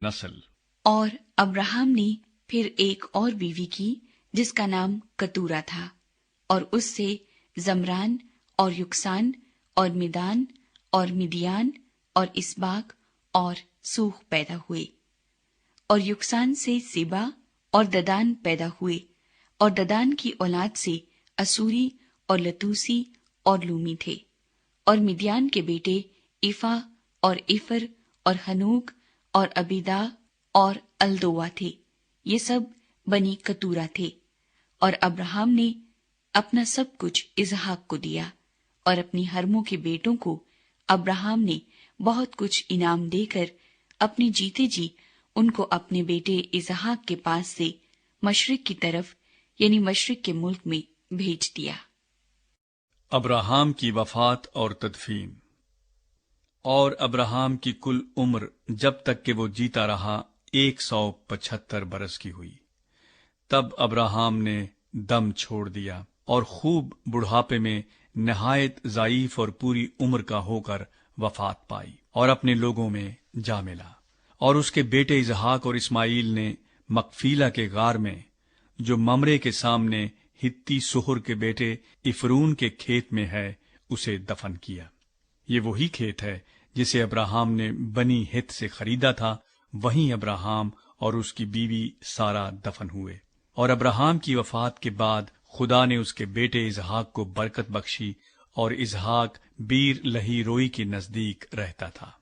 नस्ल। और अब्राहम ने फिर एक और बीवी की जिसका नाम कतूरा था, और उससे जमरान और युक्सान और मिदान और मिदियान और इसबाक और सूह पैदा हुए। और युक्सान से सिबा और ददान पैदा हुए, और ददान की औलाद से असूरी और लतूसी और लूमी थे। और मिदियान के बेटे इफा और इफर और हनूक और अबीदा और अल्दोआ थे। ये सब बनी कतूरा थे। और अब्राहम ने अपना सब कुछ इसहाक को दिया, और अपनी हरमों के बेटों को अब्राहम ने बहुत कुछ इनाम देकर अपने जीते जी उनको अपने बेटे इसहाक के पास से मशरिक की तरफ यानी मशरिक के मुल्क में भेज दिया। अब्राहम की वफात और तदफीन। और अब्राहम की कुल उम्र जब तक कि वो जीता रहा 175 बरस की हुई। तब अब्राहम ने दम छोड़ दिया और खूब बुढ़ापे में नहायत ज़ाइफ और पूरी उम्र का होकर वफात पाई और अपने लोगों में जा मिला। और उसके बेटे इसहाक और इस्माइल ने मकफीला के गार में, जो ममरे के सामने हित्ती सुहर के बेटे इफरून के खेत में है, उसे दफन किया। ये वही खेत है जिसे अब्राहम ने बनी हित से खरीदा था। वहीं अब्राहम और उसकी बीवी सारा दफन हुए। और अब्राहम की वफात के बाद खुदा ने उसके बेटे इसहाक को बरकत बख्शी, और इसहाक बीर लही रोई के नजदीक रहता था।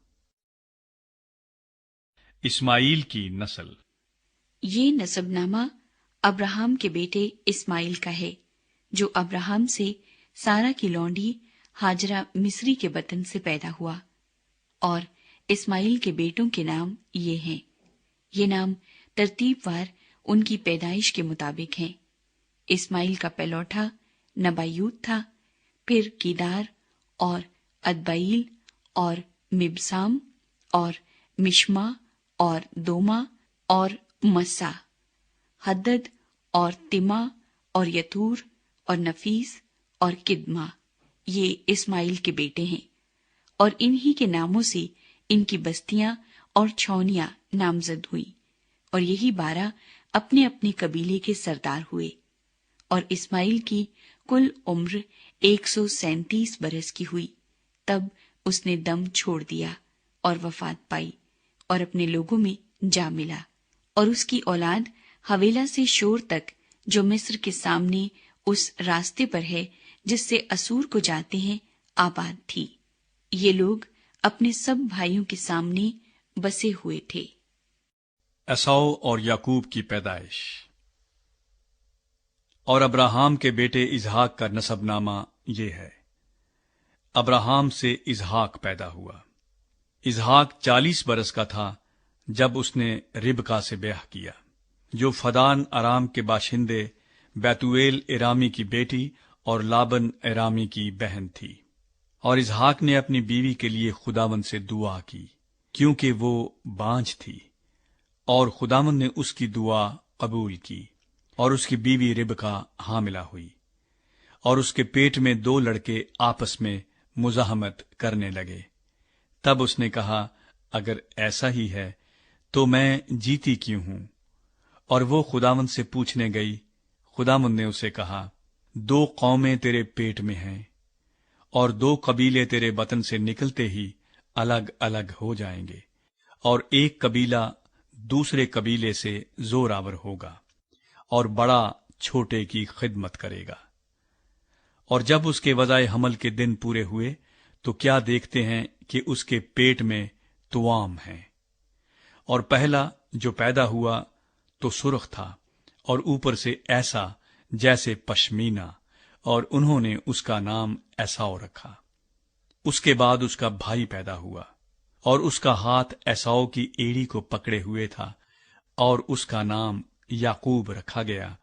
इस्माइल की नस्ल। ये नसबनामा अब्राहम के बेटे इस्माइल का है, जो अब्राहम से सारा की लौंडी हाजरा मिस्री के बतन से पैदा हुआ। और इस्माइल के बेटों के नाम ये हैं। ये नाम तरतीबवार उनकी पैदाइश के मुताबिक हैं। इस्माइल का पहलौठा नबायूत था, फिर कीदार और अदबाइल और मिबसाम और मिश्मा और दोमा और मस्सा, हद्दद और तिमा और यतूर और नफीस और किदमा। ये इस्माइल के बेटे हैं। और इन्हीं के नामों से इनकी बस्तियां और छौनियां नामजद हुई। और यही 12 अपने अपने कबीले के सरदार हुए। और इस्माइल की कुल उम्र 137 बरस की हुई। तब उसने दम छोड़ दिया और वफात पाई और अपने लोगों में जा मिला। और उसकी औलाद हवेला से शोर तक, जो मिस्र के सामने उस रास्ते पर है जिससे असूर को जाते हैं, आबाद थी। ये लोग अपने सब भाइयों के सामने बसे हुए थे। एसाव और याकूब की पैदाइश। और अब्राहम के बेटे इसहाक का नसबनामा ये है। अब्राहम से इसहाक पैदा हुआ। इसहाक 40 बरस का था जब उसने रिबका से ब्याह किया, जो फदान अराम के बाशिंदे बैतुएल इरामी की बेटी और लाबन इरामी की बहन थी। और इसहाक ने अपनी बीवी के लिए खुदावंद से दुआ की, क्योंकि वो बांझ थी, और खुदावंद ने उसकी दुआ कबूल की। और उसकी बीवी रिबका हामिला हुई, और उसके पेट में 2 लड़के आपस में मुजाहमत करने लगे। तब उसने कहा, अगर ऐसा ही है तो मैं जीती क्यों हूं? और वो खुदावंद से पूछने गई। खुदावंद ने उसे कहा, 2 कौमें तेरे पेट में हैं, और 2 कबीले तेरे बतन से निकलते ही अलग अलग हो जाएंगे, और एक कबीला दूसरे कबीले से जोरावर होगा, और बड़ा छोटे की खिदमत करेगा। और जब उसके वज़ाए हमल के दिन पूरे हुए तो क्या देखते हैं कि उसके पेट में तुआम है। और पहला जो पैदा हुआ तो सुर्ख था, और ऊपर से ऐसा जैसे पश्मीना, और उन्होंने उसका नाम एसाव रखा। उसके बाद उसका भाई पैदा हुआ, और उसका हाथ एसाव की एड़ी को पकड़े हुए था, और उसका नाम याकूब रखा गया।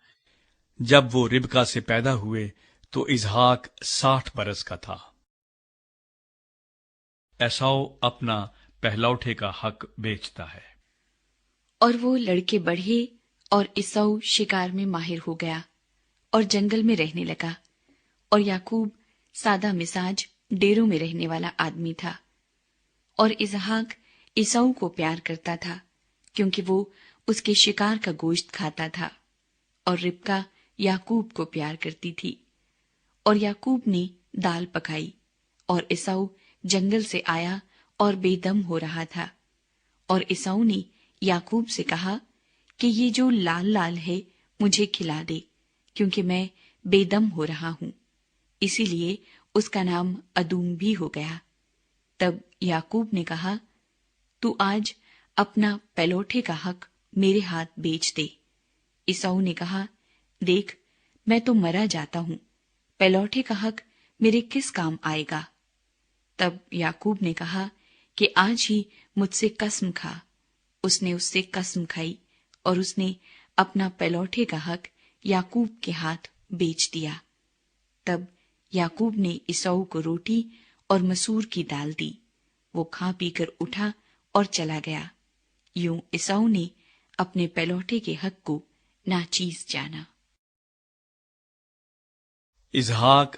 जब वो रिबका से पैदा हुए तो इसहाक 60 बरस का था। एसाव अपना पहलौठे का हक बेचता है। और वो लड़के बढ़े, और इसऊ शिकार में माहिर हो गया और जंगल में रहने लगा। और याकूब सादा मिजाज डेरों में रहने वाला आदमी था। और इसहाक इसऊ को प्यार करता था, کیونکہ وہ اس کے شکار کا گوشت کھاتا تھا، اور ربکا یعقوب کو پیار کرتی تھی۔ اور یعقوب نے دال پکائی، اور عیسو جنگل سے آیا اور بے دم ہو رہا تھا، اور عیسو نے یعقوب سے کہا کہ یہ جو لال لال ہے مجھے کھلا دے، کیونکہ میں بے دم ہو رہا ہوں۔ اسی لیے اس کا نام ادوم بھی ہو گیا۔ تب یعقوب نے کہا، تو آج اپنا پہلوٹے کا حق میرے ہاتھ بیچ دے۔ عیسو نے کہا، دیکھ، میں تو مرا جاتا ہوں، پہلوٹے کا حق میرے کس کام آئے گا؟ تب یعقوب نے کہا کہ آج ہی مجھ سے قسم کھا۔ اس نے اس سے قسم کھائی، اور اس نے اپنا پہلوٹے کا حق یعقوب کے ہاتھ بیچ دیا۔ تب یعقوب نے عیسو کو روٹی اور مسور کی دال دی، وہ کھا پی کر اٹھا اور چلا گیا۔ یوں عیسو نے اپنے پہلوٹے کے حق کو ناچیز جانا۔ اسحاق